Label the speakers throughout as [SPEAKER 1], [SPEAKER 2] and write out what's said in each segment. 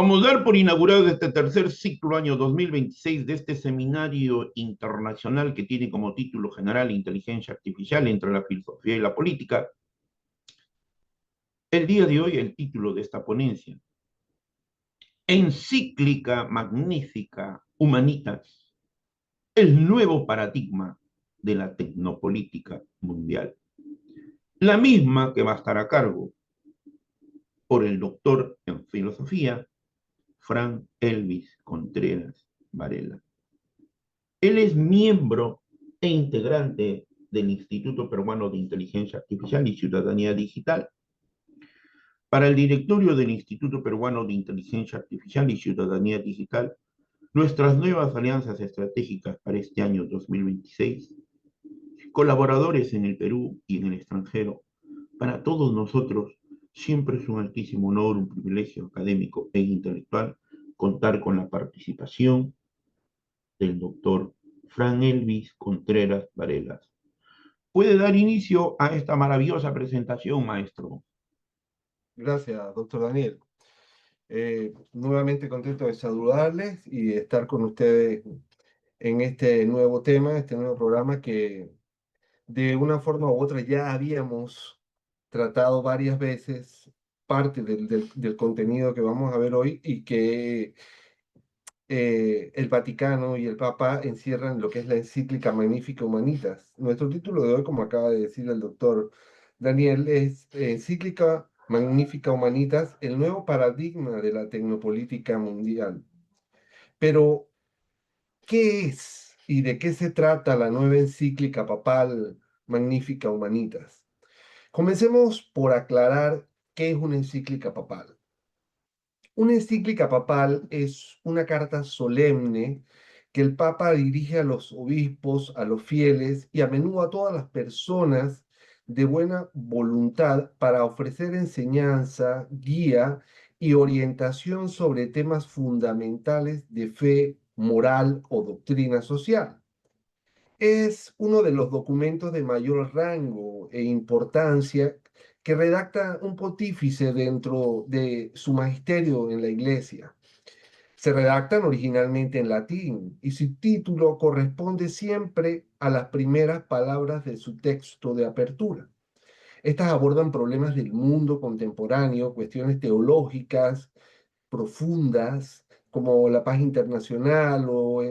[SPEAKER 1] Vamos a dar por inaugurado este tercer ciclo año 2026 de este seminario internacional que tiene como título general Inteligencia Artificial entre la filosofía y la política. El día de hoy el título de esta ponencia, Encíclica Magnífica Humanitas, el nuevo paradigma de la tecnopolítica mundial. La misma que va a estar a cargo por el doctor en filosofía, Fran Elvis Contreras Varela. Él es miembro e integrante del Instituto Peruano de Inteligencia Artificial y Ciudadanía Digital. Para el directorio del Instituto Peruano de Inteligencia Artificial y Ciudadanía Digital, nuestras nuevas alianzas estratégicas para este año 2026, colaboradores en el Perú y en el extranjero, para todos nosotros siempre es un altísimo honor, un privilegio académico e intelectual contar con la participación del doctor Fran Elvis Contreras Varela. Puede dar inicio a esta maravillosa presentación, maestro.
[SPEAKER 2] Gracias, doctor Daniel. Nuevamente contento de saludarles y de estar con ustedes en este nuevo tema, este nuevo programa que de una forma u otra ya habíamos tratado varias veces, parte del contenido que vamos a ver hoy y que el Vaticano y el Papa encierran lo que es la encíclica Magnifica Humanitas. Nuestro título de hoy, como acaba de decir el doctor Daniel, es Encíclica Magnifica Humanitas, el nuevo paradigma de la tecnopolítica mundial. Pero, ¿qué es y de qué se trata la nueva encíclica papal Magnifica Humanitas? Comencemos por aclarar qué es una encíclica papal. Una encíclica papal es una carta solemne que el Papa dirige a los obispos, a los fieles y a menudo a todas las personas de buena voluntad para ofrecer enseñanza, guía y orientación sobre temas fundamentales de fe, moral o doctrina social. Es uno de los documentos de mayor rango e importancia que redacta un pontífice dentro de su magisterio en la Iglesia. Se redactan originalmente en latín y su título corresponde siempre a las primeras palabras de su texto de apertura. Estas abordan problemas del mundo contemporáneo, cuestiones teológicas profundas, como la paz internacional o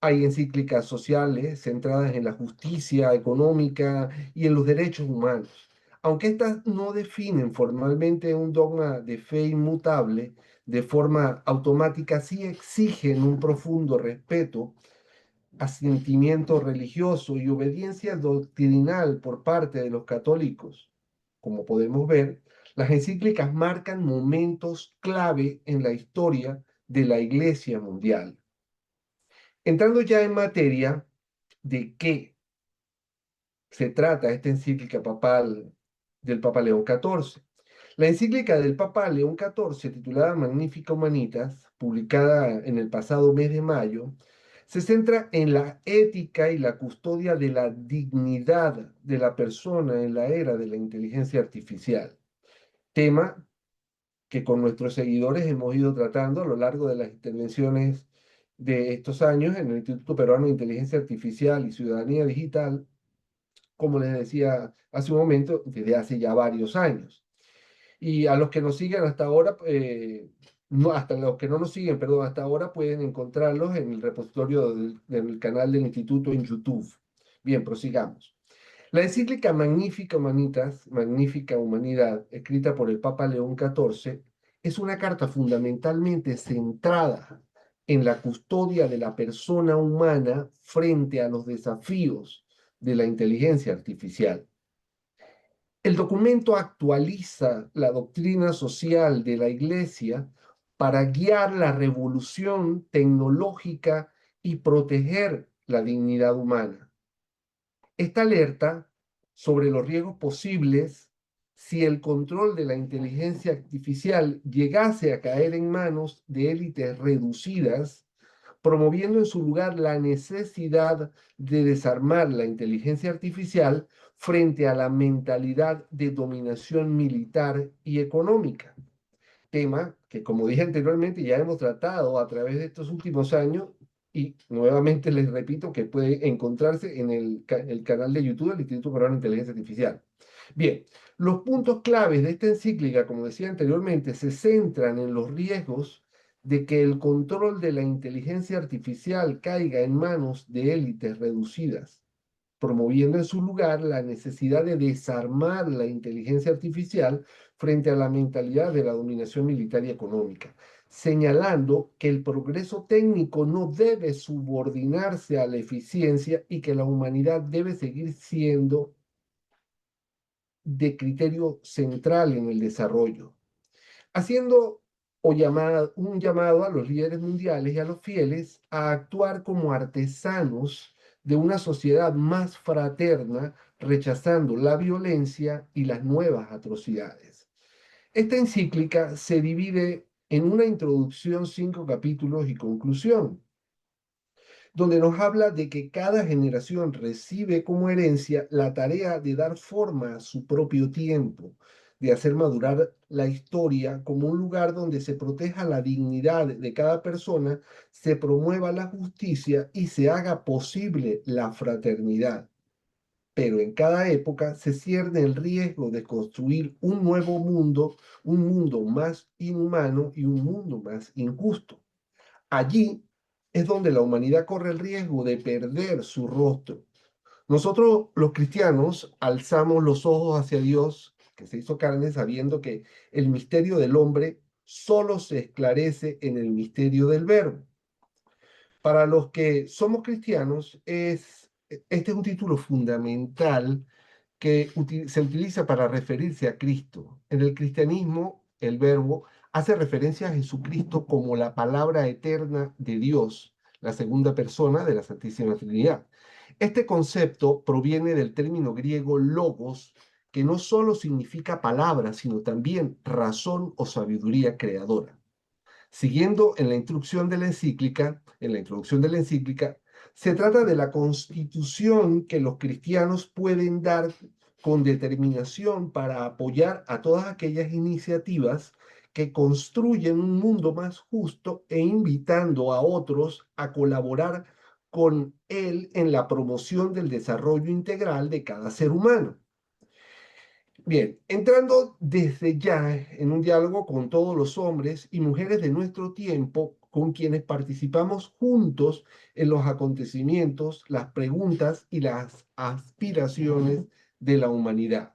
[SPEAKER 2] hay encíclicas sociales centradas en la justicia económica y en los derechos humanos. Aunque estas no definen formalmente un dogma de fe inmutable, de forma automática sí exigen un profundo respeto, asentimiento religioso y obediencia doctrinal por parte de los católicos. Como podemos ver, las encíclicas marcan momentos clave en la historia de la Iglesia mundial. Entrando ya en materia de qué se trata esta encíclica papal del Papa León XIV. La encíclica del Papa León XIV, titulada Magnifica Humanitas, publicada en el pasado mes de mayo, se centra en la ética y la custodia de la dignidad de la persona en la era de la inteligencia artificial, tema que con nuestros seguidores hemos ido tratando a lo largo de las intervenciones de estos años en el Instituto Peruano de Inteligencia Artificial y Ciudadanía Digital, como les decía hace un momento, desde hace ya varios años. Y a los que nos siguen hasta ahora, no, hasta los que no nos siguen, perdón, hasta ahora pueden encontrarlos en el repositorio del canal del Instituto en YouTube. Bien, prosigamos. La encíclica Magnifica Humanitas, Magnífica Humanidad, escrita por el Papa León XIV, es una carta fundamentalmente centrada en la custodia de la persona humana frente a los desafíos de la inteligencia artificial. El documento actualiza la doctrina social de la Iglesia para guiar la revolución tecnológica y proteger la dignidad humana. Esta alerta sobre los riesgos posibles si el control de la inteligencia artificial llegase a caer en manos de élites reducidas, promoviendo en su lugar la necesidad de desarmar la inteligencia artificial frente a la mentalidad de dominación militar y económica. tema que, como dije anteriormente, ya hemos tratado a través de estos últimos años y nuevamente les repito que puede encontrarse en el canal de YouTube del Instituto Peruano de Inteligencia Artificial. Bien, los puntos claves de esta encíclica, como decía anteriormente, se centran en los riesgos de que el control de la inteligencia artificial caiga en manos de élites reducidas, promoviendo en su lugar la necesidad de desarmar la inteligencia artificial frente a la mentalidad de la dominación militar y económica, señalando que el progreso técnico no debe subordinarse a la eficiencia y que la humanidad debe seguir siendo de criterio central en el desarrollo, haciendo un llamado a los líderes mundiales y a los fieles a actuar como artesanos de una sociedad más fraterna, rechazando la violencia y las nuevas atrocidades. Esta encíclica se divide en una introducción, 5 capítulos y conclusión, donde nos habla de que cada generación recibe como herencia la tarea de dar forma a su propio tiempo, de hacer madurar la historia como un lugar donde se proteja la dignidad de cada persona, se promueva la justicia y se haga posible la fraternidad. Pero en cada época se cierne el riesgo de construir un nuevo mundo, un mundo más inhumano y un mundo más injusto. Allí es donde la humanidad corre el riesgo de perder su rostro. Nosotros los cristianos alzamos los ojos hacia Dios, que se hizo carne, sabiendo que el misterio del hombre solo se esclarece en el misterio del Verbo. Para los que somos cristianos, este es un título fundamental que se utiliza para referirse a Cristo. En el cristianismo, el verbo hace referencia a Jesucristo como la palabra eterna de Dios, la segunda persona de la Santísima Trinidad. Este concepto proviene del término griego logos, que no solo significa palabra, sino también razón o sabiduría creadora. Siguiendo en la instrucción de la encíclica, en la introducción de la encíclica, se trata de la constitución que los cristianos pueden dar con determinación para apoyar a todas aquellas iniciativas que construyen un mundo más justo e invitando a otros a colaborar con él en la promoción del desarrollo integral de cada ser humano. Bien, entrando desde ya en un diálogo con todos los hombres y mujeres de nuestro tiempo, con quienes participamos juntos en los acontecimientos, las preguntas y las aspiraciones de la humanidad.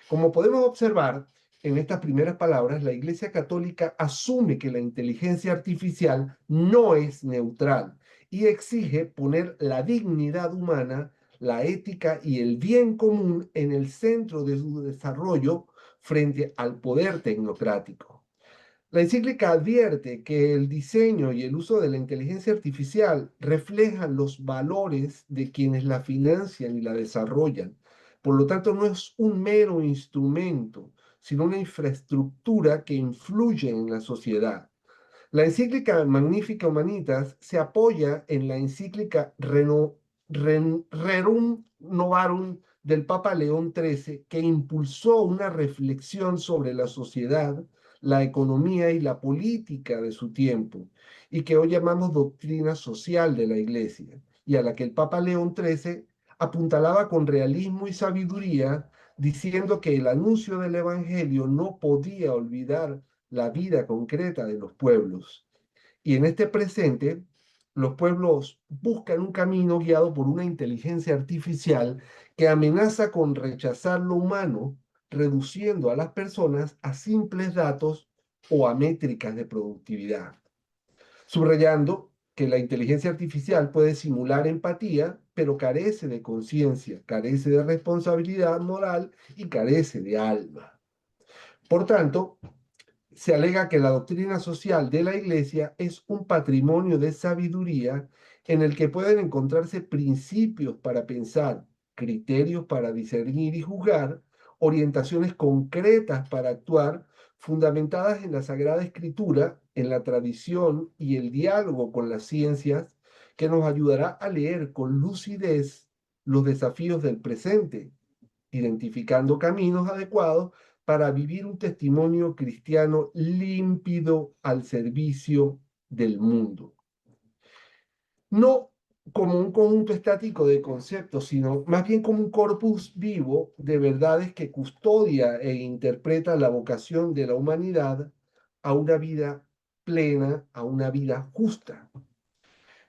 [SPEAKER 2] Como podemos observar en estas primeras palabras, la Iglesia Católica asume que la inteligencia artificial no es neutral y exige poner la dignidad humana, la ética y el bien común en el centro de su desarrollo frente al poder tecnocrático. La encíclica advierte que el diseño y el uso de la inteligencia artificial reflejan los valores de quienes la financian y la desarrollan. Por lo tanto, no es un mero instrumento, sino una infraestructura que influye en la sociedad. La encíclica Magnifica Humanitas se apoya en la encíclica Rerum Novarum del Papa León XIII, que impulsó una reflexión sobre la sociedad, la economía y la política de su tiempo, y que hoy llamamos doctrina social de la Iglesia, y a la que el Papa León XIII apuntalaba con realismo y sabiduría, diciendo que el anuncio del Evangelio no podía olvidar la vida concreta de los pueblos. Y en este presente, los pueblos buscan un camino guiado por una inteligencia artificial que amenaza con rechazar lo humano, reduciendo a las personas a simples datos o a métricas de productividad, subrayando que la inteligencia artificial puede simular empatía, pero carece de conciencia, carece de responsabilidad moral y carece de alma. Por tanto, se alega que la doctrina social de la Iglesia es un patrimonio de sabiduría en el que pueden encontrarse principios para pensar, criterios para discernir y juzgar, orientaciones concretas para actuar, fundamentadas en la Sagrada Escritura, en la tradición y el diálogo con las ciencias, que nos ayudará a leer con lucidez los desafíos del presente, identificando caminos adecuados para vivir un testimonio cristiano límpido al servicio del mundo. No como un conjunto estático de conceptos, sino más bien como un corpus vivo de verdades que custodia e interpreta la vocación de la humanidad a una vida plena, a una vida justa.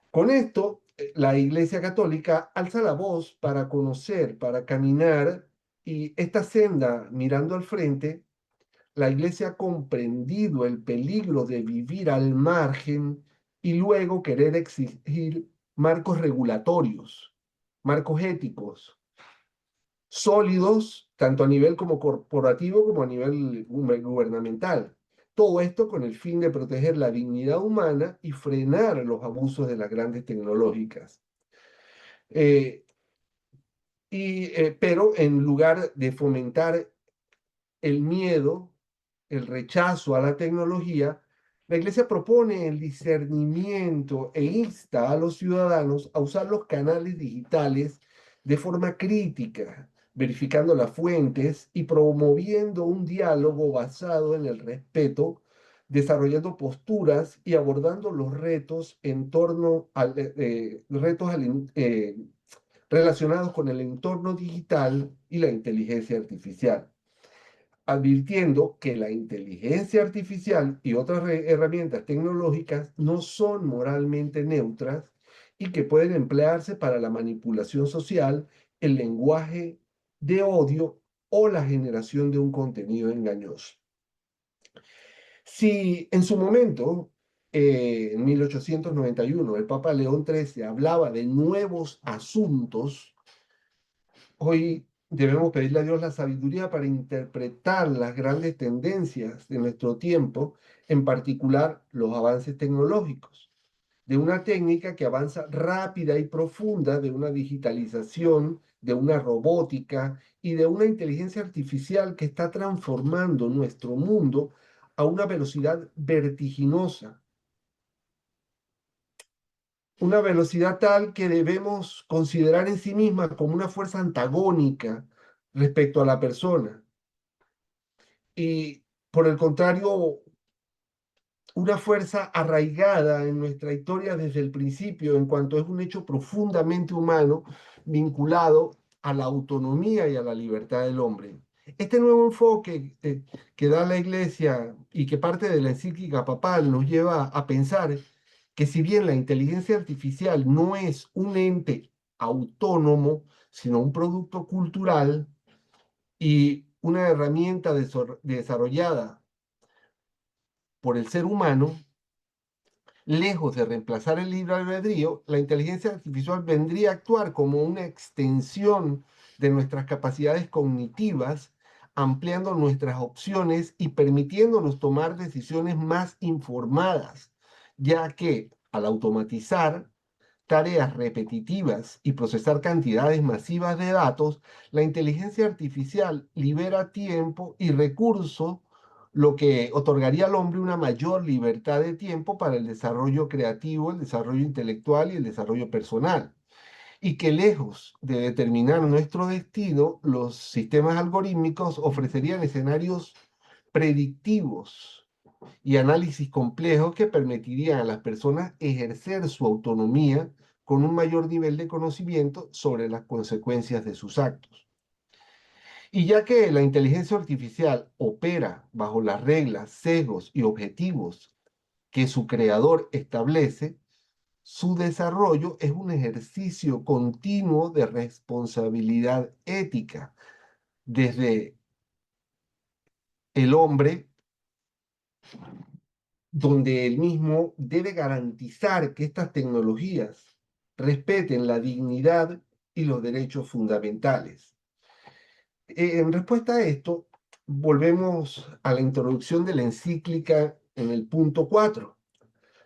[SPEAKER 2] Con esto, la Iglesia Católica alza la voz para conocer, para caminar, y esta senda mirando al frente, la Iglesia ha comprendido el peligro de vivir al margen y luego querer exigir marcos regulatorios, marcos éticos, sólidos, tanto a nivel como corporativo como a nivel gubernamental. Todo esto con el fin de proteger la dignidad humana y frenar los abusos de las grandes tecnológicas. Eh, pero en lugar de fomentar el miedo, el rechazo a la tecnología, la Iglesia propone el discernimiento e insta a los ciudadanos a usar los canales digitales de forma crítica, verificando las fuentes y promoviendo un diálogo basado en el respeto, desarrollando posturas y abordando los retos en torno al, retos relacionados con el entorno digital y la inteligencia artificial, advirtiendo que la inteligencia artificial y otras herramientas tecnológicas no son moralmente neutras y que pueden emplearse para la manipulación social, el lenguaje de odio o la generación de un contenido engañoso. Si en su momento, en 1891, el Papa León XIII hablaba de nuevos asuntos, hoy debemos pedirle a Dios la sabiduría para interpretar las grandes tendencias de nuestro tiempo, en particular los avances tecnológicos, de una técnica que avanza rápida y profunda, de una digitalización, de una robótica y de una inteligencia artificial que está transformando nuestro mundo a una velocidad vertiginosa, una velocidad tal que debemos considerar en sí misma como una fuerza antagónica respecto a la persona. Y por el contrario, una fuerza arraigada en nuestra historia desde el principio, en cuanto es un hecho profundamente humano vinculado a la autonomía y a la libertad del hombre. Este nuevo enfoque que da la Iglesia y que parte de la encíclica papal nos lleva a pensar que si bien la inteligencia artificial no es un ente autónomo, sino un producto cultural y una herramienta desarrollada por el ser humano, lejos de reemplazar el libre albedrío, la inteligencia artificial vendría a actuar como una extensión de nuestras capacidades cognitivas, ampliando nuestras opciones y permitiéndonos tomar decisiones más informadas, ya que al automatizar tareas repetitivas y procesar cantidades masivas de datos, la inteligencia artificial libera tiempo y recursos, lo que otorgaría al hombre una mayor libertad de tiempo para el desarrollo creativo, el desarrollo intelectual y el desarrollo personal. Y que lejos de determinar nuestro destino, los sistemas algorítmicos ofrecerían escenarios predictivos y análisis complejos que permitirían a las personas ejercer su autonomía con un mayor nivel de conocimiento sobre las consecuencias de sus actos. Y ya que la inteligencia artificial opera bajo las reglas, sesgos y objetivos que su creador establece, su desarrollo es un ejercicio continuo de responsabilidad ética desde el hombre, donde él mismo debe garantizar que estas tecnologías respeten la dignidad y los derechos fundamentales. En respuesta a esto, volvemos a la introducción de la encíclica en el punto 4,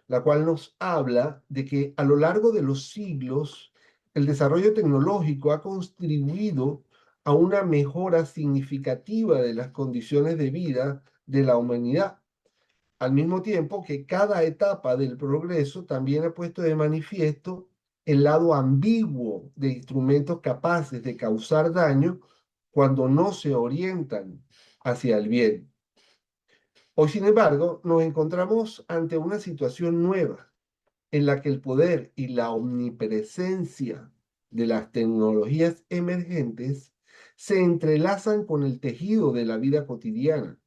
[SPEAKER 2] la cual nos habla de que a lo largo de los siglos el desarrollo tecnológico ha contribuido a una mejora significativa de las condiciones de vida de la humanidad, al mismo tiempo que cada etapa del progreso también ha puesto de manifiesto el lado ambiguo de instrumentos capaces de causar daño cuando no se orientan hacia el bien. Hoy, sin embargo, nos encontramos ante una situación nueva en la que el poder y la omnipresencia de las tecnologías emergentes se entrelazan con el tejido de la vida cotidiana,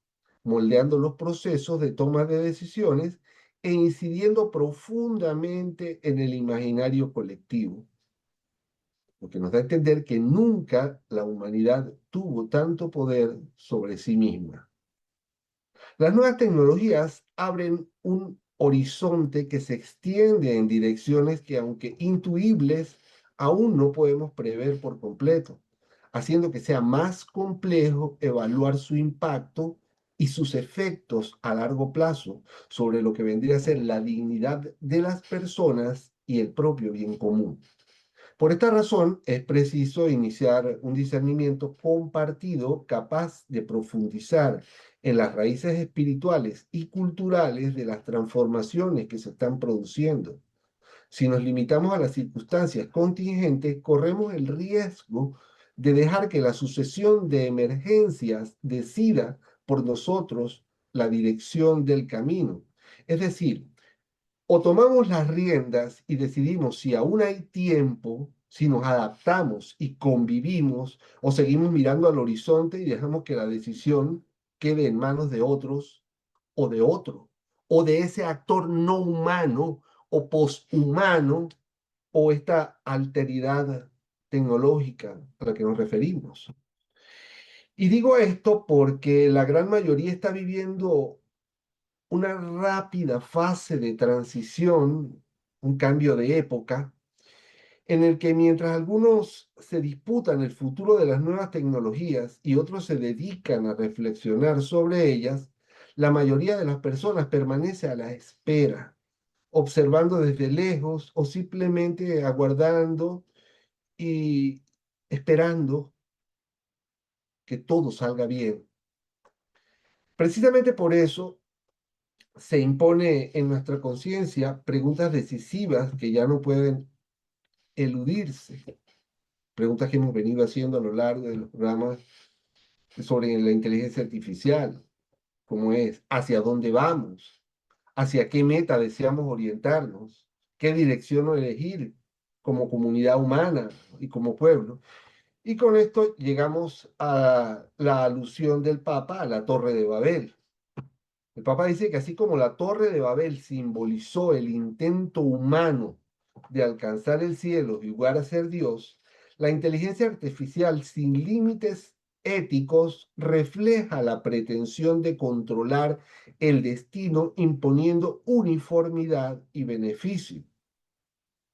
[SPEAKER 2] moldeando los procesos de toma de decisiones e incidiendo profundamente en el imaginario colectivo, lo que nos da a entender que nunca la humanidad tuvo tanto poder sobre sí misma. Las nuevas tecnologías abren un horizonte que se extiende en direcciones que, aunque intuibles, aún no podemos prever por completo, haciendo que sea más complejo evaluar su impacto y sus efectos a largo plazo sobre lo que vendría a ser la dignidad de las personas y el propio bien común. Por esta razón, es preciso iniciar un discernimiento compartido capaz de profundizar en las raíces espirituales y culturales de las transformaciones que se están produciendo. Si nos limitamos a las circunstancias contingentes, corremos el riesgo de dejar que la sucesión de emergencias decida por nosotros la dirección del camino. Es decir, o tomamos las riendas y decidimos si aún hay tiempo, si nos adaptamos y convivimos, o seguimos mirando al horizonte y dejamos que la decisión quede en manos de otros o de otro, o de ese actor no humano o poshumano, o esta alteridad tecnológica a la que nos referimos. Y digo esto porque la gran mayoría está viviendo una rápida fase de transición, un cambio de época, en el que mientras algunos se disputan el futuro de las nuevas tecnologías y otros se dedican a reflexionar sobre ellas, la mayoría de las personas permanece a la espera, observando desde lejos o simplemente aguardando y esperando que todo salga bien. Precisamente por eso se impone en nuestra conciencia preguntas decisivas que ya no pueden eludirse, preguntas que hemos venido haciendo a lo largo de los programas sobre la inteligencia artificial, como es, ¿hacia dónde vamos? ¿Hacia qué meta deseamos orientarnos? ¿Qué dirección elegir como comunidad humana y como pueblo? Y con esto llegamos a la alusión del Papa a la Torre de Babel. El Papa dice que así como la Torre de Babel simbolizó el intento humano de alcanzar el cielo y jugar a ser Dios, la inteligencia artificial sin límites éticos refleja la pretensión de controlar el destino imponiendo uniformidad y beneficio.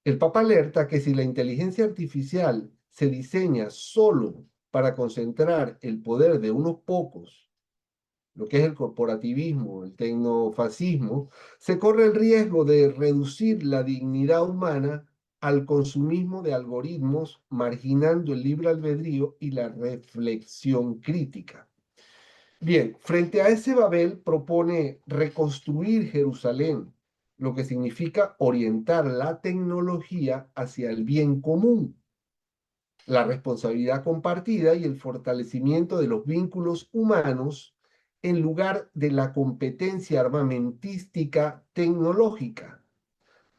[SPEAKER 2] El Papa alerta que si la inteligencia artificial se diseña solo para concentrar el poder de unos pocos, lo que es el corporativismo, el tecnofascismo, se corre el riesgo de reducir la dignidad humana al consumismo de algoritmos, marginando el libre albedrío y la reflexión crítica. Bien, frente a ese Babel propone reconstruir Jerusalén, lo que significa orientar la tecnología hacia el bien común, la responsabilidad compartida y el fortalecimiento de los vínculos humanos en lugar de la competencia armamentística tecnológica.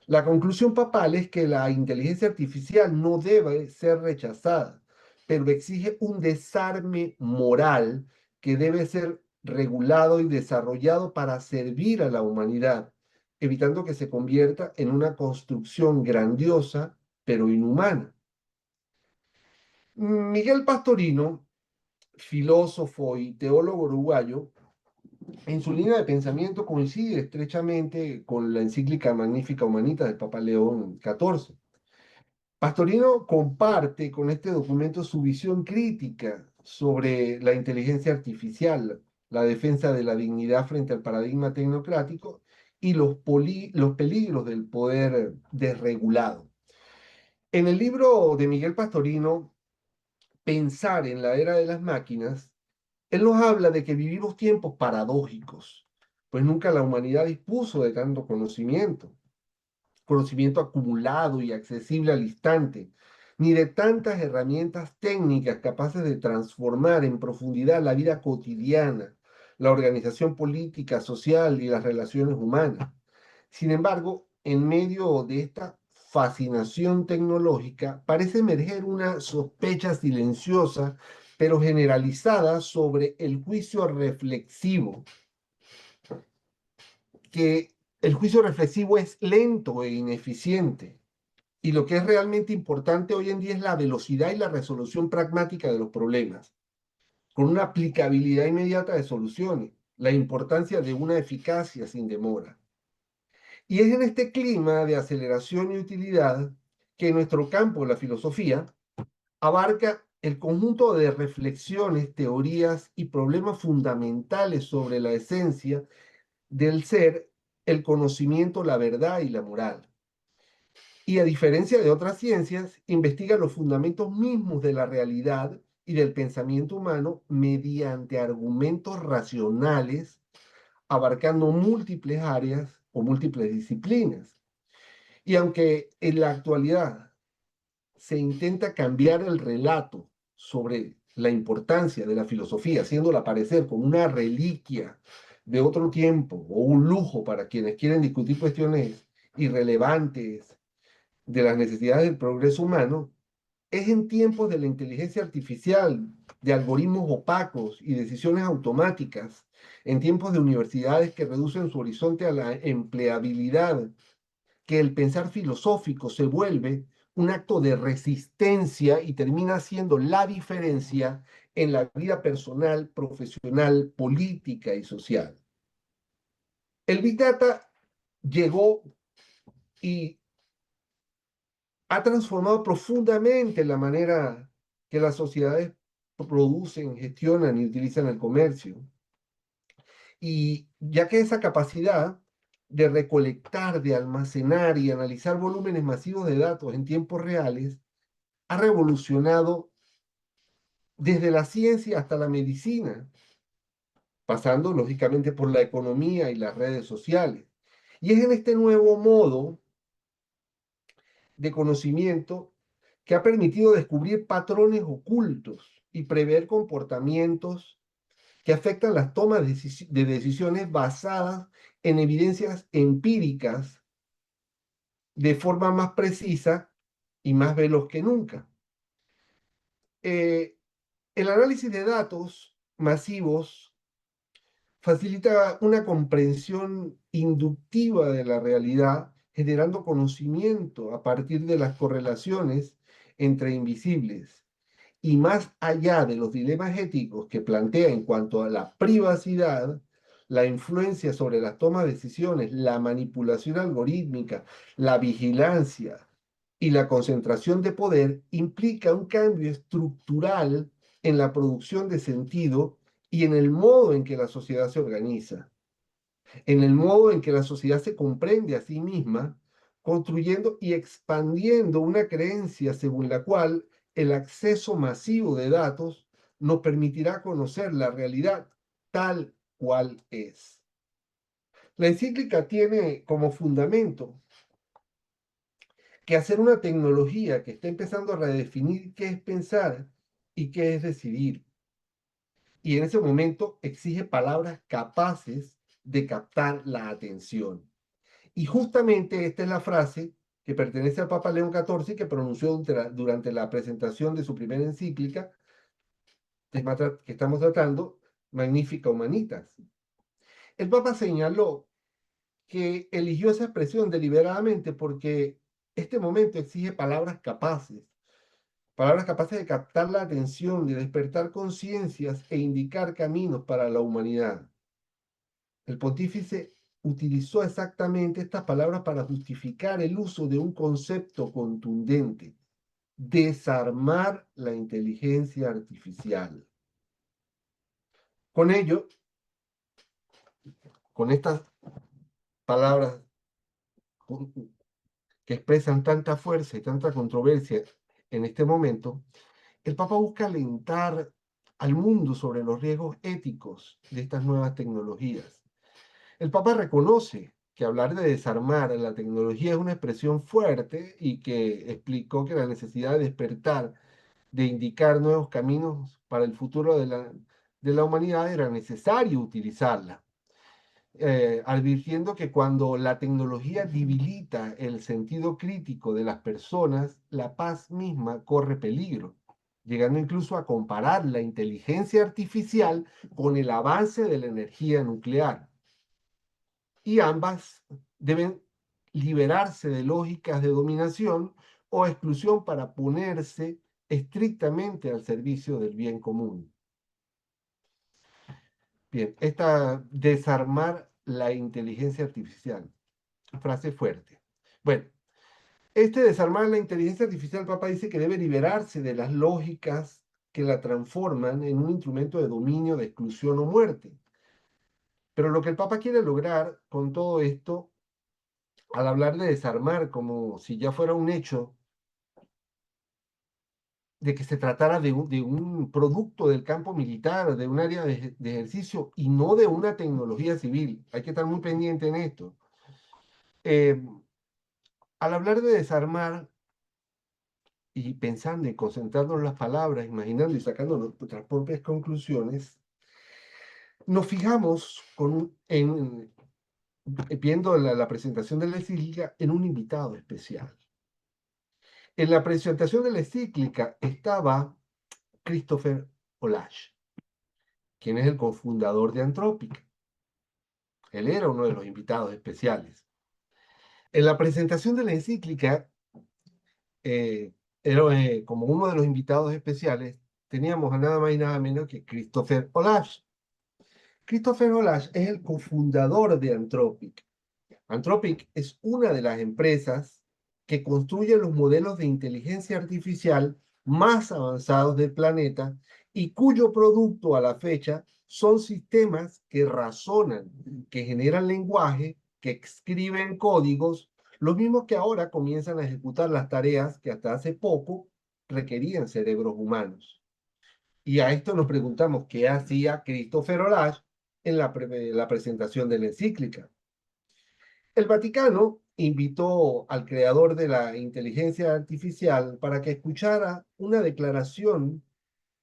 [SPEAKER 2] La conclusión papal es que la inteligencia artificial no debe ser rechazada, pero exige un desarme moral que debe ser regulado y desarrollado para servir a la humanidad, evitando que se convierta en una construcción grandiosa pero inhumana. Miguel Pastorino, filósofo y teólogo uruguayo, en su línea de pensamiento coincide estrechamente con la encíclica Magnífica Humanita del Papa León XIV. Pastorino comparte con este documento su visión crítica sobre la inteligencia artificial, la defensa de la dignidad frente al paradigma tecnocrático y los peligros del poder desregulado. En el libro de Miguel Pastorino, Pensar en la era de las máquinas, él nos habla de que vivimos tiempos paradójicos, pues nunca la humanidad dispuso de tanto conocimiento, conocimiento acumulado y accesible al instante, ni de tantas herramientas técnicas capaces de transformar en profundidad la vida cotidiana, la organización política, social y las relaciones humanas. Sin embargo, en medio de esta fascinación tecnológica, parece emerger una sospecha silenciosa, pero generalizada sobre el juicio reflexivo, que el juicio reflexivo es lento e ineficiente. Y lo que es realmente importante hoy en día es la velocidad y la resolución pragmática de los problemas, con una aplicabilidad inmediata de soluciones, la importancia de una eficacia sin demora. Y es en este clima de aceleración y utilidad que nuestro campo, la filosofía, abarca el conjunto de reflexiones, teorías y problemas fundamentales sobre la esencia del ser, el conocimiento, la verdad y la moral. Y a diferencia de otras ciencias, investiga los fundamentos mismos de la realidad y del pensamiento humano mediante argumentos racionales, abarcando múltiples áreas o múltiples disciplinas. Y aunque en la actualidad se intenta cambiar el relato sobre la importancia de la filosofía, haciéndola aparecer como una reliquia de otro tiempo o un lujo para quienes quieren discutir cuestiones irrelevantes de las necesidades del progreso humano, es en tiempos de la inteligencia artificial, de algoritmos opacos y decisiones automáticas, en tiempos de universidades que reducen su horizonte a la empleabilidad, que el pensar filosófico se vuelve un acto de resistencia y termina siendo la diferencia en la vida personal, profesional, política y social. El Big Data llegó y ha transformado profundamente la manera que las sociedades producen, gestionan y utilizan el comercio. Y ya que esa capacidad de recolectar, de almacenar y analizar volúmenes masivos de datos en tiempos reales ha revolucionado desde la ciencia hasta la medicina, pasando lógicamente por la economía y las redes sociales. Y es en este nuevo modo de conocimiento que ha permitido descubrir patrones ocultos y prever comportamientos que afectan las tomas de decisiones basadas en evidencias empíricas de forma más precisa y más veloz que nunca. Eh, el análisis de datos masivos facilita una comprensión inductiva de la realidad, generando conocimiento a partir de las correlaciones entre invisibles. Y más allá de los dilemas éticos que plantea en cuanto a la privacidad, la influencia sobre las tomas de decisiones, la manipulación algorítmica, la vigilancia y la concentración de poder implica un cambio estructural en la producción de sentido y en el modo en que la sociedad se organiza, en el modo en que la sociedad se comprende a sí misma, construyendo y expandiendo una creencia según la cual el acceso masivo de datos nos permitirá conocer la realidad tal cual es. La encíclica tiene como fundamento que hacer una tecnología que está empezando a redefinir qué es pensar y qué es decidir. Y en ese momento exige palabras capaces de captar la atención. Y justamente esta es la frase que pertenece al Papa León XIV y que pronunció durante la presentación de su primera encíclica, que estamos tratando, Magnifica Humanitas. El Papa señaló que eligió esa expresión deliberadamente porque este momento exige palabras capaces de captar la atención, de despertar conciencias e indicar caminos para la humanidad. El pontífice utilizó exactamente estas palabras para justificar el uso de un concepto contundente: desarmar la inteligencia artificial. Con ello, con estas palabras que expresan tanta fuerza y tanta controversia en este momento, el Papa busca alentar al mundo sobre los riesgos éticos de estas nuevas tecnologías. El Papa reconoce que hablar de desarmar la tecnología es una expresión fuerte y que explicó que la necesidad de despertar, de indicar nuevos caminos para el futuro de la humanidad era necesario utilizarla, advirtiendo que cuando la tecnología debilita el sentido crítico de las personas, la paz misma corre peligro, llegando incluso a comparar la inteligencia artificial con el avance de la energía nuclear. Y ambas deben liberarse de lógicas de dominación o exclusión para ponerse estrictamente al servicio del bien común. Bien, esta desarmar la inteligencia artificial, frase fuerte. Bueno, este desarmar la inteligencia artificial, Papa dice que debe liberarse de las lógicas que la transforman en un instrumento de dominio, de exclusión o muerte. Pero lo que el Papa quiere lograr con todo esto, al hablar de desarmar como si ya fuera un hecho, de que se tratara de un producto del campo militar, de un área de ejercicio y no de una tecnología civil. Hay que estar muy pendiente en esto. Eh, Al hablar de desarmar y pensando y concentrarnos en las palabras, imaginando y sacando nuestras propias conclusiones, nos fijamos viendo la presentación de la encíclica en un invitado especial. En la presentación de la encíclica estaba Christopher Olash, quien es el cofundador de Anthropic. Él era uno de los invitados especiales. En la presentación de la encíclica, eh, como uno de los invitados especiales, teníamos a nada más y nada menos que Christopher Olash. Christopher Olash es el cofundador de Anthropic. Anthropic es una de las empresas que construye los modelos de inteligencia artificial más avanzados del planeta y cuyo producto a la fecha son sistemas que razonan, que generan lenguaje, que escriben códigos, los mismos que ahora comienzan a ejecutar las tareas que hasta hace poco requerían cerebros humanos. Y a esto nos preguntamos qué hacía Christopher Olash en la presentación de la encíclica. El Vaticano invitó al creador de la inteligencia artificial para que escuchara una declaración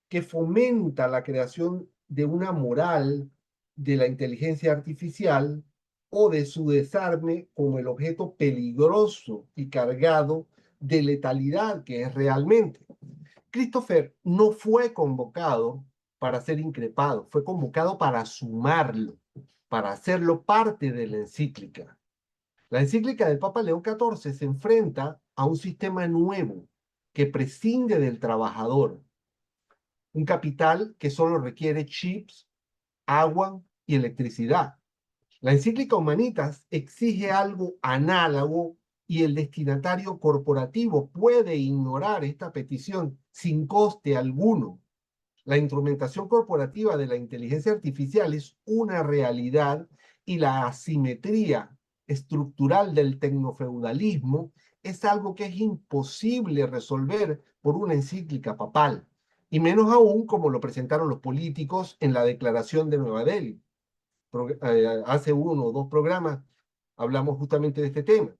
[SPEAKER 2] que fomenta la creación de una moral de la inteligencia artificial o de su desarme como el objeto peligroso y cargado de letalidad que es realmente. Christopher no fue convocado para ser increpado, fue convocado para sumarlo, para hacerlo parte de la encíclica. La encíclica del Papa León XIV se enfrenta a un sistema nuevo que prescinde del trabajador, un capital que solo requiere chips, agua y electricidad. La encíclica Humanitas exige algo análogo y el destinatario corporativo puede ignorar esta petición sin coste alguno. La instrumentación corporativa de la inteligencia artificial es una realidad y la asimetría estructural del tecnofeudalismo es algo que es imposible resolver por una encíclica papal, y menos aún como lo presentaron los políticos en la Declaración de Nueva Delhi. Hace uno o dos programas hablamos justamente de este tema.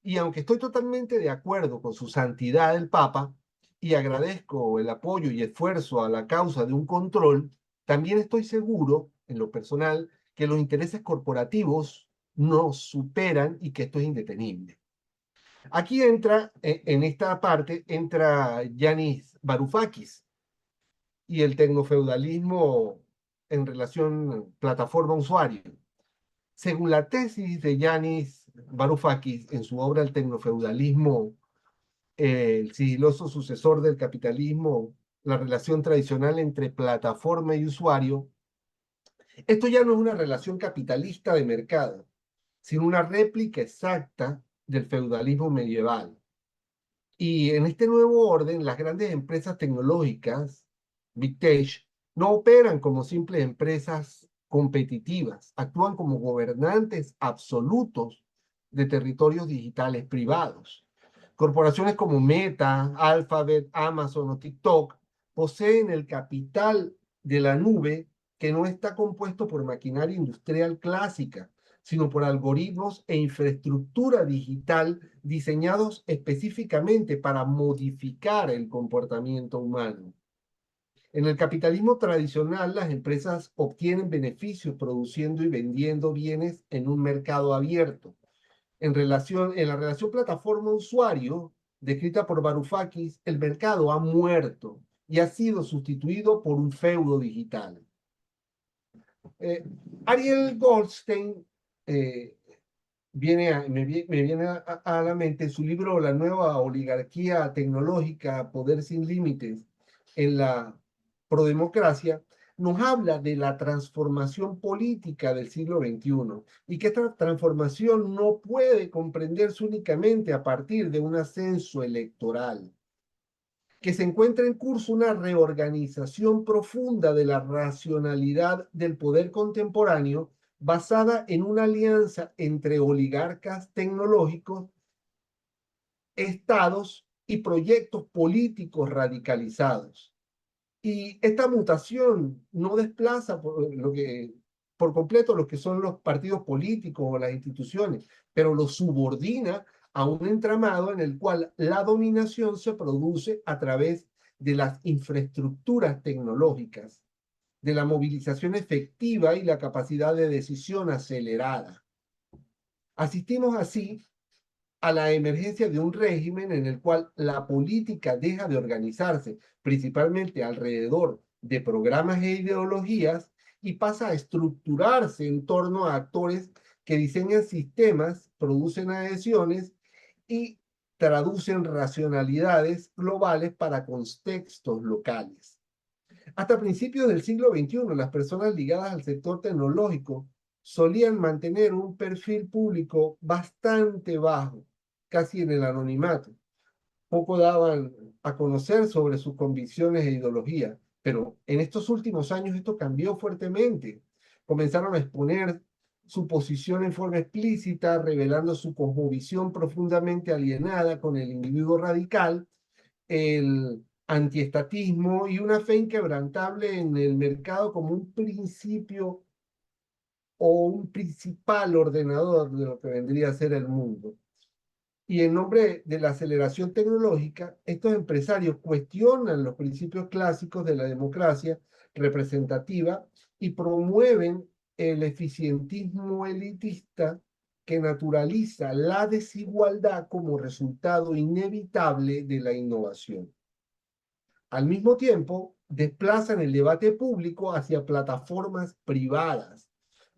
[SPEAKER 2] Y aunque estoy totalmente de acuerdo con su santidad el Papa y agradezco el apoyo y esfuerzo a la causa de un control, también estoy seguro, en lo personal, que los intereses corporativos nos superan y que esto es indetenible. Aquí entra, en esta parte, entra Yanis Varoufakis y el tecnofeudalismo en relación plataforma-usuario. Según la tesis de Yanis Varoufakis en su obra El tecnofeudalismo, el sigiloso sucesor del capitalismo, la relación tradicional entre plataforma y usuario, esto ya no es una relación capitalista de mercado, sino una réplica exacta del feudalismo medieval. Y en este nuevo orden, las grandes empresas tecnológicas, Big Tech, no operan como simples empresas competitivas, actúan como gobernantes absolutos de territorios digitales privados. Corporaciones como Meta, Alphabet, Amazon o TikTok poseen el capital de la nube que no está compuesto por maquinaria industrial clásica, sino por algoritmos e infraestructura digital diseñados específicamente para modificar el comportamiento humano. En el capitalismo tradicional, las empresas obtienen beneficios produciendo y vendiendo bienes en un mercado abierto. En la relación plataforma-usuario, descrita por Varoufakis, el mercado ha muerto y ha sido sustituido por un feudo digital. Eh, Ariel Goldstein eh, me viene a la mente en su libro La nueva oligarquía tecnológica, poder sin límites en la prodemocracia, nos habla de la transformación política del siglo XXI y que esta transformación no puede comprenderse únicamente a partir de un ascenso electoral, que se encuentra en curso una reorganización profunda de la racionalidad del poder contemporáneo basada en una alianza entre oligarcas tecnológicos, estados y proyectos políticos radicalizados. Y esta mutación no desplaza por completo lo que son los partidos políticos o las instituciones, pero los subordina a un entramado en el cual la dominación se produce a través de las infraestructuras tecnológicas, de la movilización efectiva y la capacidad de decisión acelerada. Asistimos así a la emergencia de un régimen en el cual la política deja de organizarse principalmente alrededor de programas e ideologías y pasa a estructurarse en torno a actores que diseñan sistemas, producen adhesiones y traducen racionalidades globales para contextos locales. Hasta principios del siglo XXI, las personas ligadas al sector tecnológico solían mantener un perfil público bastante bajo, casi en el anonimato. Poco daban a conocer sobre sus convicciones e ideologías, pero en estos últimos años esto cambió fuertemente. Comenzaron a exponer su posición en forma explícita, revelando su cosmovisión profundamente alienada con el individuo radical, el antiestatismo y una fe inquebrantable en el mercado como un principio o un principal ordenador de lo que vendría a ser el mundo. Y en nombre de la aceleración tecnológica, estos empresarios cuestionan los principios clásicos de la democracia representativa y promueven el eficientismo elitista que naturaliza la desigualdad como resultado inevitable de la innovación. Al mismo tiempo, desplazan el debate público hacia plataformas privadas,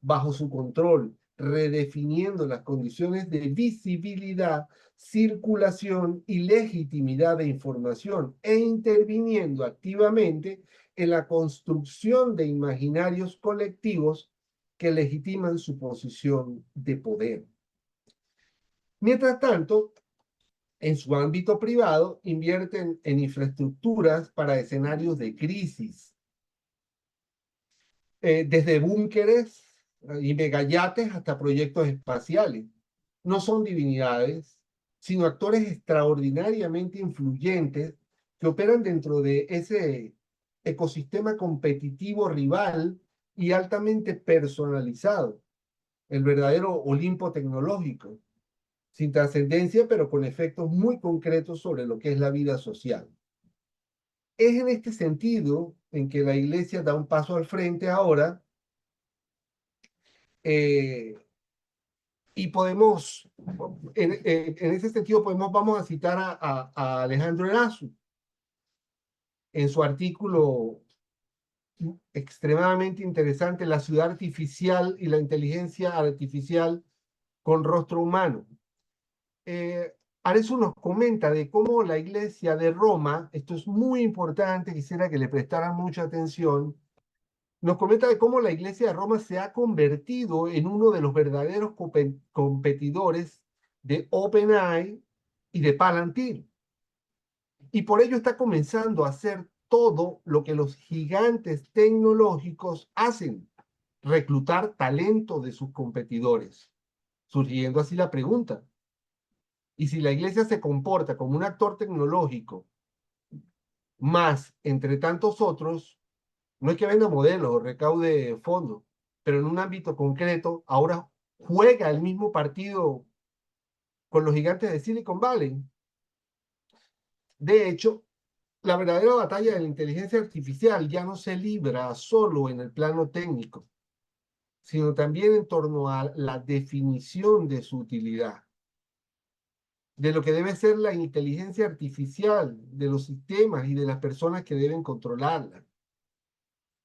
[SPEAKER 2] bajo su control, redefiniendo las condiciones de visibilidad, circulación y legitimidad de información e interviniendo activamente en la construcción de imaginarios colectivos que legitiman su posición de poder. Mientras tanto, en su ámbito privado, invierten en infraestructuras para escenarios de crisis, desde búnkeres y megayates hasta proyectos espaciales. No son divinidades, sino actores extraordinariamente influyentes que operan dentro de ese ecosistema competitivo rival y altamente personalizado, el verdadero Olimpo tecnológico, sin trascendencia, pero con efectos muy concretos sobre lo que es la vida social. Es en este sentido en que la Iglesia da un paso al frente ahora, eh, y podemos, en ese sentido, vamos a citar a Alejandro Erazu en su artículo extremadamente interesante, La ciudad artificial y la inteligencia artificial con rostro humano. Arezzo nos comenta de cómo la iglesia de Roma, esto es muy importante, quisiera que le prestaran mucha atención, nos comenta de cómo la iglesia de Roma se ha convertido en uno de los verdaderos competidores de OpenAI y de Palantir. Y por ello está comenzando a hacer todo lo que los gigantes tecnológicos hacen, reclutar talento de sus competidores, surgiendo así la pregunta: y si la iglesia se comporta como un actor tecnológico más entre tantos otros, no es que venda modelos o recaude fondos, pero en un ámbito concreto, ahora juega el mismo partido con los gigantes de Silicon Valley. De hecho, la verdadera batalla de la inteligencia artificial ya no se libra solo en el plano técnico, sino también en torno a la definición de su utilidad, de lo que debe ser la inteligencia artificial, de los sistemas y de las personas que deben controlarla.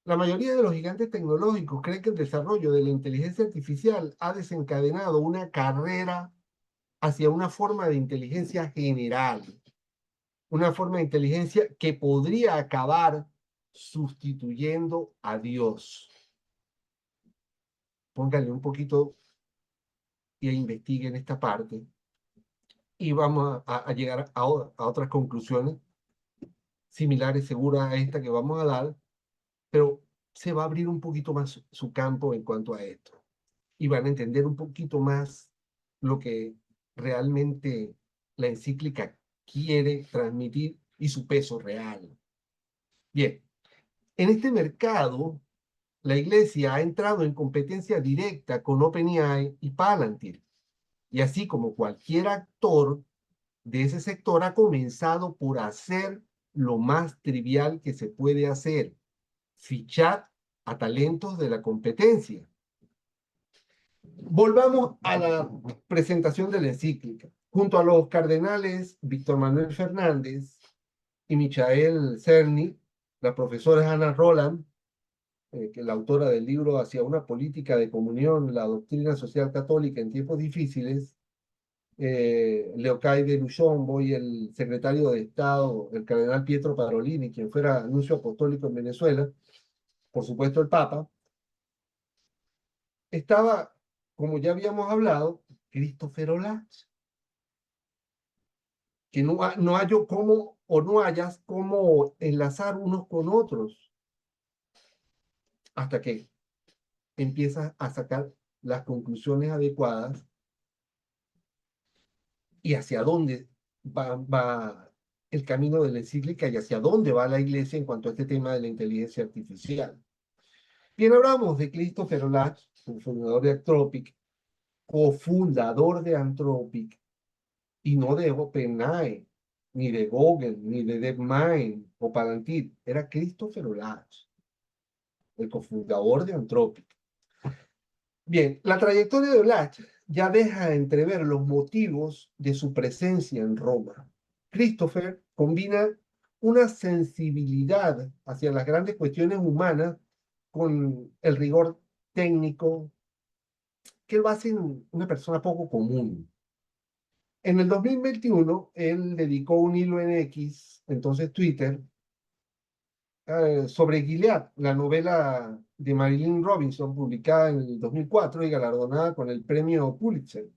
[SPEAKER 2] La mayoría de los gigantes tecnológicos creen que el desarrollo de la inteligencia artificial ha desencadenado una carrera hacia una forma de inteligencia general, una forma de inteligencia que podría acabar sustituyendo a Dios. Póngale un poquito y investiguen esta parte y vamos a llegar a otras conclusiones similares, seguras a esta que vamos a dar, pero se va a abrir un poquito más su campo en cuanto a esto y van a entender un poquito más lo que realmente la encíclica quiere transmitir y su peso real. Bien, en este mercado, la iglesia ha entrado en competencia directa con OpenAI y Palantir, y así como cualquier actor de ese sector ha comenzado por hacer lo más trivial que se puede hacer, fichar a talentos de la competencia. Volvamos a la presentación de la encíclica. Junto a los cardenales Víctor Manuel Fernández y Michael Cerny, la profesora Hannah Roland, que es la autora del libro Hacia una política de comunión, la doctrina social católica en tiempos difíciles, Leocaide Luchombo y el secretario de Estado, el cardenal Pietro Parolini, quien fuera nuncio apostólico en Venezuela, por supuesto el Papa, estaba, como ya habíamos hablado, Christopher Olach, que no hallo cómo o no hayas cómo enlazar unos con otros hasta que empiezas a sacar las conclusiones adecuadas y hacia dónde va el camino de la encíclica y hacia dónde va la iglesia en cuanto a este tema de la inteligencia artificial. Bien, hablamos de Christopher Olach, fundador de Anthropic, cofundador de Anthropic, y no de OpenAI, ni de Google, ni de DeepMind o Palantir. Era Christopher Olach, el cofundador de Anthropic. Bien, la trayectoria de Olach ya deja entrever los motivos de su presencia en Roma. Christopher combina una sensibilidad hacia las grandes cuestiones humanas con el rigor técnico que lo hace una persona poco común. En el 2021, él dedicó un hilo en X, entonces Twitter, sobre Gilead, la novela de Marilyn Robinson, publicada en el 2004 y galardonada con el premio Pulitzer,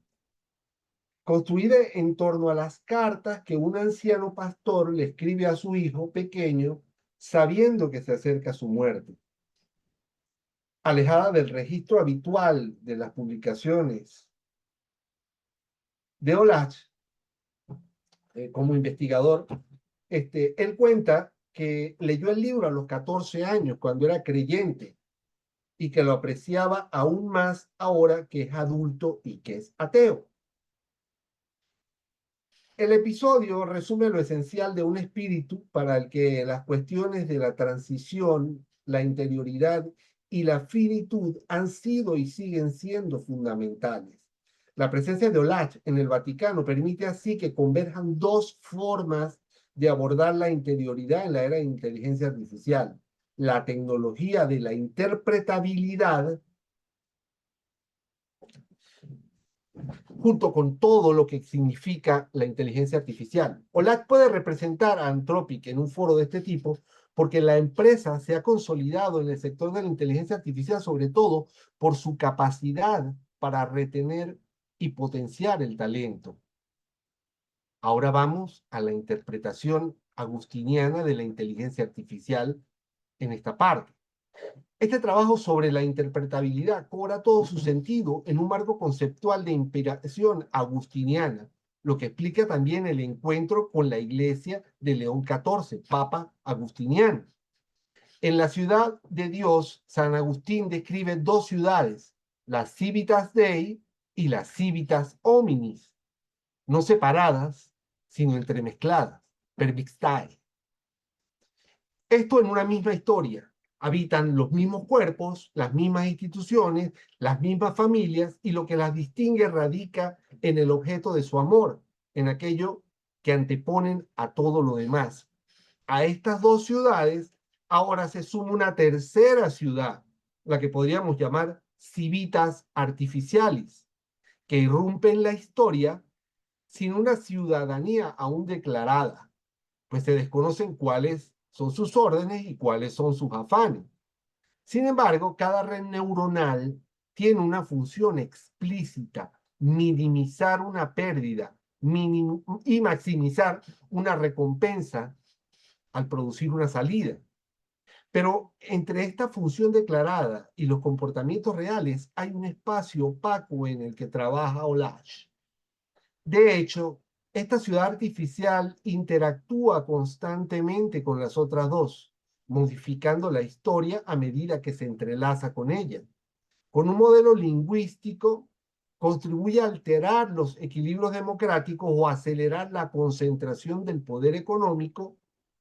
[SPEAKER 2] construida en torno a las cartas que un anciano pastor le escribe a su hijo pequeño, sabiendo que se acerca su muerte. Alejada del registro habitual de las publicaciones de Olach, como investigador, él cuenta que leyó el libro a los 14 años, cuando era creyente, y que lo apreciaba aún más ahora que es adulto y que es ateo. El episodio resume lo esencial de un espíritu para el que las cuestiones de la transición, la interioridad y la finitud han sido y siguen siendo fundamentales. La presencia de Olach en el Vaticano permite así que converjan dos formas de abordar la interioridad en la era de inteligencia artificial: la tecnología de la interpretabilidad, junto con todo lo que significa la inteligencia artificial. Olach puede representar a Anthropic en un foro de este tipo porque la empresa se ha consolidado en el sector de la inteligencia artificial, sobre todo por su capacidad para retener y potenciar el talento. Ahora vamos a la interpretación agustiniana de la inteligencia artificial en esta parte. Este trabajo sobre la interpretabilidad cobra todo su sentido en un marco conceptual de inspiración agustiniana, lo que explica también el encuentro con la iglesia de León XIV, Papa agustiniano. En la ciudad de Dios, San Agustín describe dos ciudades, la Civitas Dei, y las civitas hominis, no separadas, sino entremezcladas, permixtae. Esto en una misma historia. Habitan los mismos cuerpos, las mismas instituciones, las mismas familias, y lo que las distingue radica en el objeto de su amor, en aquello que anteponen a todo lo demás. A estas dos ciudades ahora se suma una tercera ciudad, la que podríamos llamar civitas artificiales, que irrumpe en la historia sin una ciudadanía aún declarada, pues se desconocen cuáles son sus órdenes y cuáles son sus afanes. Sin embargo, cada red neuronal tiene una función explícita: minimizar una pérdida y maximizar una recompensa al producir una salida. Pero entre esta función declarada y los comportamientos reales hay un espacio opaco en el que trabaja Olage. De hecho, esta ciudad artificial interactúa constantemente con las otras dos, modificando la historia a medida que se entrelaza con ella. Con un modelo lingüístico, contribuye a alterar los equilibrios democráticos o a acelerar la concentración del poder económico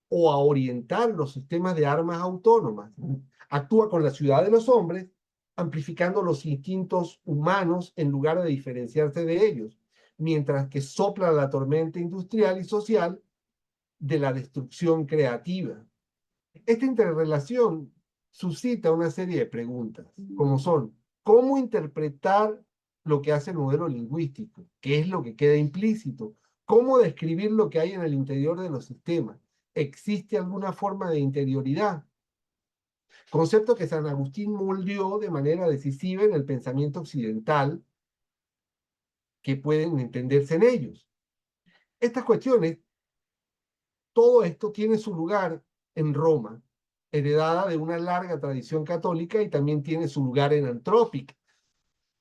[SPEAKER 2] o a orientar los sistemas de armas autónomas. Actúa con la ciudad de los hombres, amplificando los instintos humanos en lugar de diferenciarse de ellos, mientras que sopla la tormenta industrial y social de la destrucción creativa. Esta interrelación suscita una serie de preguntas, como son: ¿cómo interpretar lo que hace el modelo lingüístico? ¿Qué es lo que queda implícito? ¿Cómo describir lo que hay en el interior de los sistemas? ¿Existe alguna forma de interioridad? Concepto que San Agustín moldeó de manera decisiva en el pensamiento occidental, que pueden entenderse en ellos. Estas cuestiones, todo esto tiene su lugar en Roma, heredada de una larga tradición católica, y también tiene su lugar en Anthropic,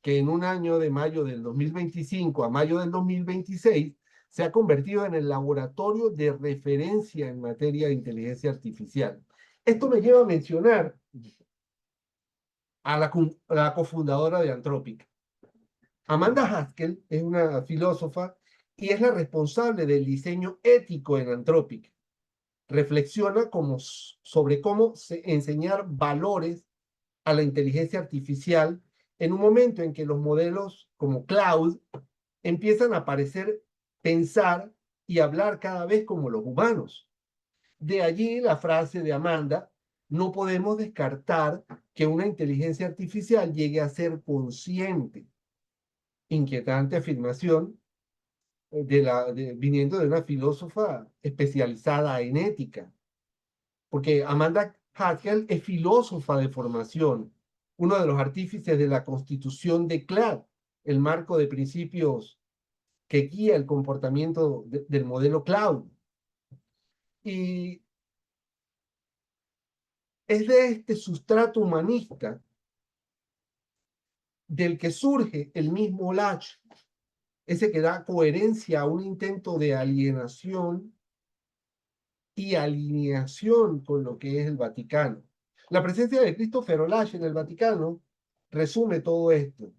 [SPEAKER 2] que en un año de mayo del 2025 a mayo del 2026 se ha convertido en el laboratorio de referencia en materia de inteligencia artificial. Esto me lleva a mencionar a la cofundadora de Anthropic. Amanda Haskell es una filósofa y es la responsable del diseño ético en Anthropic. Reflexiona sobre cómo enseñar valores a la inteligencia artificial en un momento en que los modelos como Cloud empiezan a parecer pensar y hablar cada vez como los humanos. De allí la frase de Amanda: no podemos descartar que una inteligencia artificial llegue a ser consciente. Inquietante afirmación viniendo de una filósofa especializada en ética, porque Amanda Haskell es filósofa de formación, uno de los artífices de la constitución de CLAD, el marco de principios que guía el comportamiento del modelo cloud. Y es de este sustrato humanista del que surge el mismo Olage, ese que da coherencia a un intento de alienación y alineación con lo que es el Vaticano. La presencia de Christopher Olage en el Vaticano resume todo esto.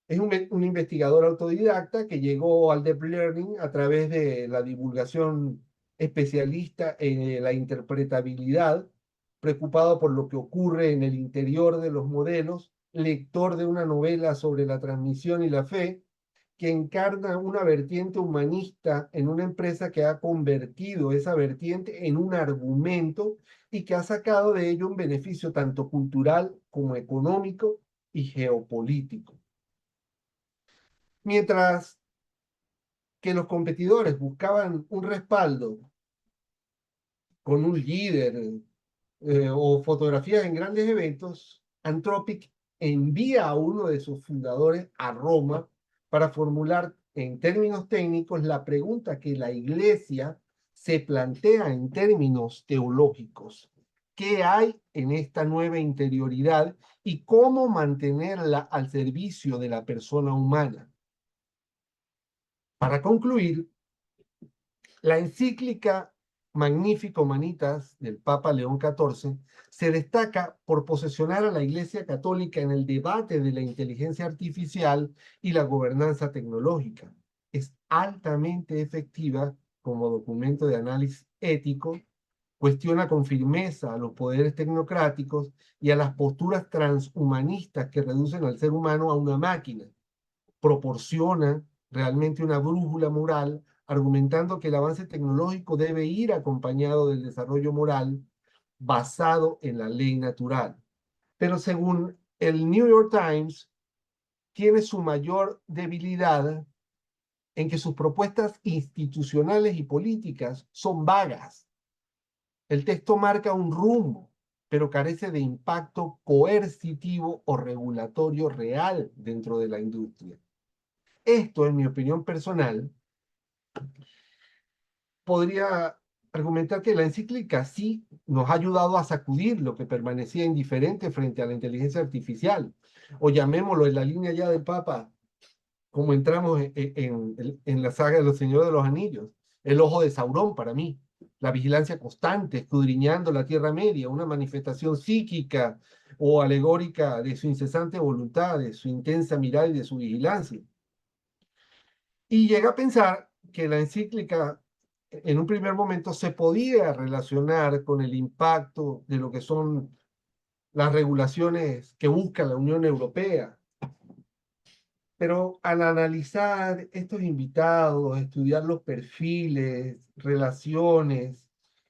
[SPEAKER 2] Es un investigador autodidacta que llegó al Deep Learning a través de la divulgación especialista en la interpretabilidad, preocupado por lo que ocurre en el interior de los modelos, lector de una novela sobre la transmisión y la fe, que encarna una vertiente humanista en una empresa que ha convertido esa vertiente en un argumento y que ha sacado de ello un beneficio tanto cultural como económico y geopolítico. Mientras que los competidores buscaban un respaldo con un líder o fotografías en grandes eventos, Anthropic envía a uno de sus fundadores a Roma para formular en términos técnicos la pregunta que la Iglesia se plantea en términos teológicos: ¿qué hay en esta nueva interioridad y cómo mantenerla al servicio de la persona humana? Para concluir, la encíclica Magnifica Humanitas del Papa León XIV se destaca por posesionar a la Iglesia Católica en el debate de la inteligencia artificial y la gobernanza tecnológica. Es altamente efectiva como documento de análisis ético, cuestiona con firmeza a los poderes tecnocráticos y a las posturas transhumanistas que reducen al ser humano a una máquina. Proporciona realmente una brújula moral, argumentando que el avance tecnológico debe ir acompañado del desarrollo moral basado en la ley natural. Pero según el New York Times, tiene su mayor debilidad en que sus propuestas institucionales y políticas son vagas. El texto marca un rumbo, pero carece de impacto coercitivo o regulatorio real dentro de la industria. Esto, en mi opinión personal, podría argumentar que la encíclica sí nos ha ayudado a sacudir lo que permanecía indiferente frente a la inteligencia artificial, o llamémoslo en la línea ya del Papa, como entramos en la saga de los Señores de los Anillos, el ojo de Saurón para mí, la vigilancia constante, escudriñando la Tierra Media, una manifestación psíquica o alegórica de su incesante voluntad, de su intensa mirada y de su vigilancia. Y llega a pensar que la encíclica en un primer momento se podía relacionar con el impacto de lo que son las regulaciones que busca la Unión Europea. Pero al analizar estos invitados, estudiar los perfiles, relaciones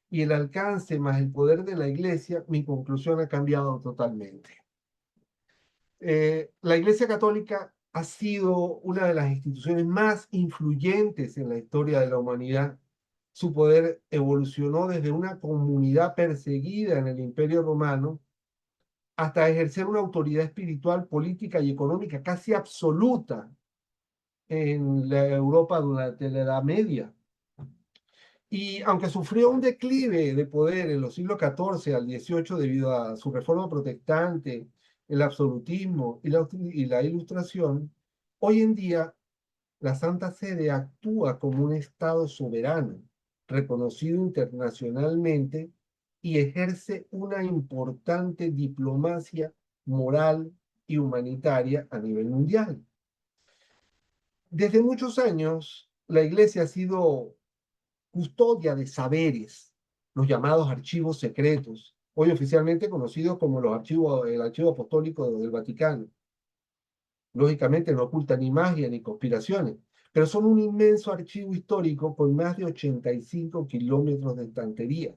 [SPEAKER 2] y el alcance más el poder de la Iglesia, mi conclusión ha cambiado totalmente. La Iglesia Católica ha sido una de las instituciones más influyentes en la historia de la humanidad. Su poder evolucionó desde una comunidad perseguida en el Imperio Romano hasta ejercer una autoridad espiritual, política y económica casi absoluta en la Europa durante la Edad Media. Y aunque sufrió un declive de poder en los siglos XIV al XVIII debido a su reforma protestante, el absolutismo y la ilustración, hoy en día la Santa Sede actúa como un Estado soberano, reconocido internacionalmente, y ejerce una importante diplomacia moral y humanitaria a nivel mundial. Desde muchos años, la Iglesia ha sido custodia de saberes, los llamados archivos secretos, hoy oficialmente conocidos como el Archivo Apostólico del Vaticano. Lógicamente no ocultan ni magia ni conspiraciones, pero son un inmenso archivo histórico con más de 85 kilómetros de estantería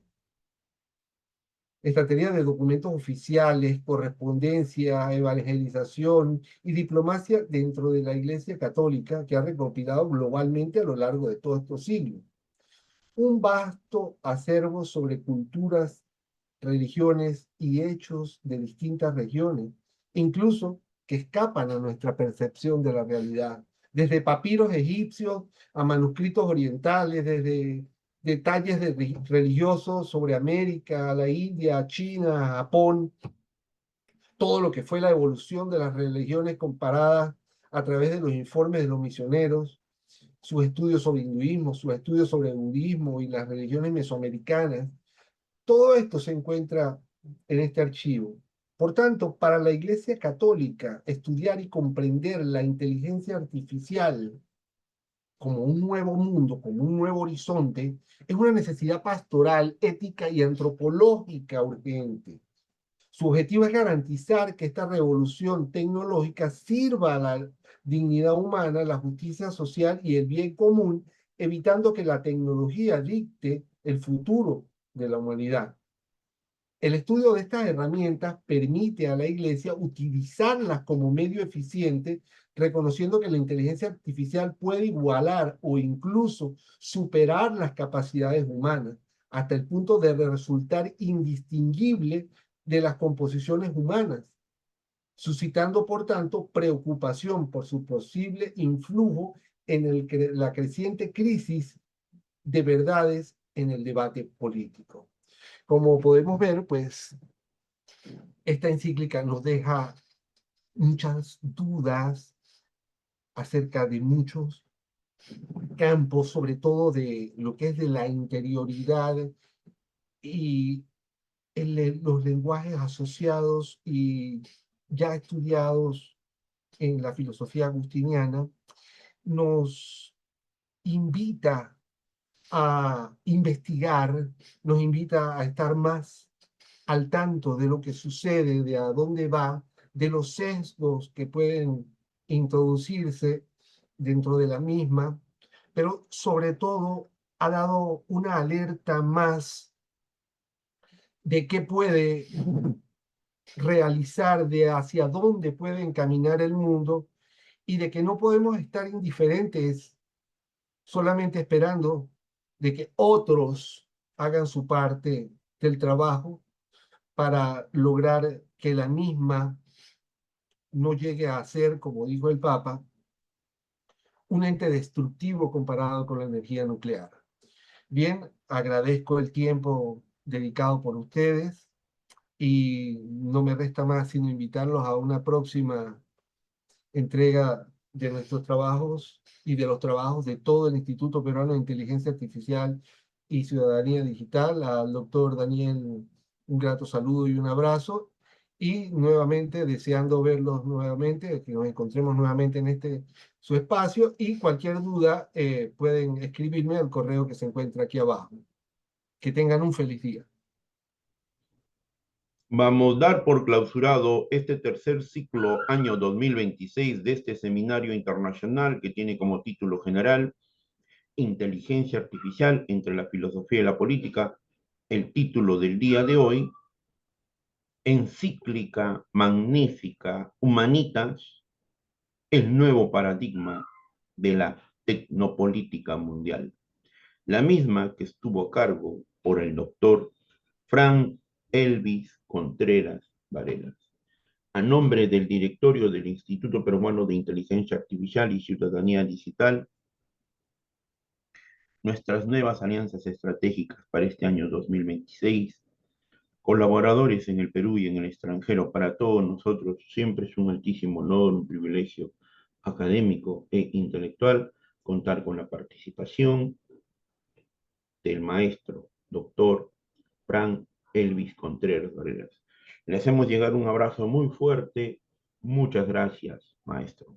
[SPEAKER 2] de documentos oficiales, correspondencia, evangelización y diplomacia dentro de la Iglesia Católica que ha recopilado globalmente a lo largo de todos estos siglos. Un vasto acervo sobre culturas, religiones y hechos de distintas regiones, incluso que escapan a nuestra percepción de la realidad, desde papiros egipcios a manuscritos orientales, desde detalles religiosos sobre América, la India, China, Japón, todo lo que fue la evolución de las religiones comparadas a través de los informes de los misioneros, sus estudios sobre hinduismo, sus estudios sobre budismo y las religiones mesoamericanas. Todo esto se encuentra en este archivo. Por tanto, para la Iglesia Católica, estudiar y comprender la inteligencia artificial como un nuevo mundo, como un nuevo horizonte, es una necesidad pastoral, ética y antropológica urgente. Su objetivo es garantizar que esta revolución tecnológica sirva a la dignidad humana, la justicia social y el bien común, evitando que la tecnología dicte el futuro de la humanidad. El estudio de estas herramientas permite a la Iglesia utilizarlas como medio eficiente, reconociendo que la inteligencia artificial puede igualar o incluso superar las capacidades humanas, hasta el punto de resultar indistinguible de las composiciones humanas, suscitando, por tanto, preocupación por su posible influjo en la creciente crisis de verdades en el debate político. Como podemos ver, pues esta encíclica nos deja muchas dudas acerca de muchos campo, sobre todo de lo que es de la interioridad y los lenguajes asociados y ya estudiados en la filosofía agustiniana, nos invita a investigar, nos invita a estar más al tanto de lo que sucede, de a dónde va, de los sesgos que pueden introducirse dentro de la misma, pero sobre todo ha dado una alerta más de qué puede realizar, de hacia dónde puede encaminar el mundo y de que no podemos estar indiferentes solamente esperando de que otros hagan su parte del trabajo para lograr que la misma no llegue a ser, como dijo el Papa, un ente destructivo comparado con la energía nuclear. Bien, agradezco el tiempo dedicado por ustedes y no me resta más sino invitarlos a una próxima entrega de nuestros trabajos y de los trabajos de todo el Instituto Peruano de Inteligencia Artificial y Ciudadanía Digital. Al doctor Daniel, un grato saludo y un abrazo. Y nuevamente deseando verlos nuevamente, que nos encontremos nuevamente en este su espacio. Y cualquier duda pueden escribirme al correo que se encuentra aquí abajo. Que tengan un feliz día.
[SPEAKER 1] Vamos a dar por clausurado este tercer ciclo año 2026 de este seminario internacional que tiene como título general Inteligencia Artificial entre la filosofía y la política. El título del día de hoy, Encíclica Magnífica Humanitas, el nuevo paradigma de la tecnopolítica mundial. La misma que estuvo a cargo por el doctor Frank Elvis Contreras Varela. A nombre del directorio del Instituto Peruano de Inteligencia Artificial y Ciudadanía Digital, nuestras nuevas alianzas estratégicas para este año 2026, colaboradores en el Perú y en el extranjero, para todos nosotros siempre es un altísimo honor, un privilegio académico e intelectual contar con la participación del maestro, doctor Frank Elvis Contreras Varela. Le hacemos llegar un abrazo muy fuerte. Muchas gracias, maestro.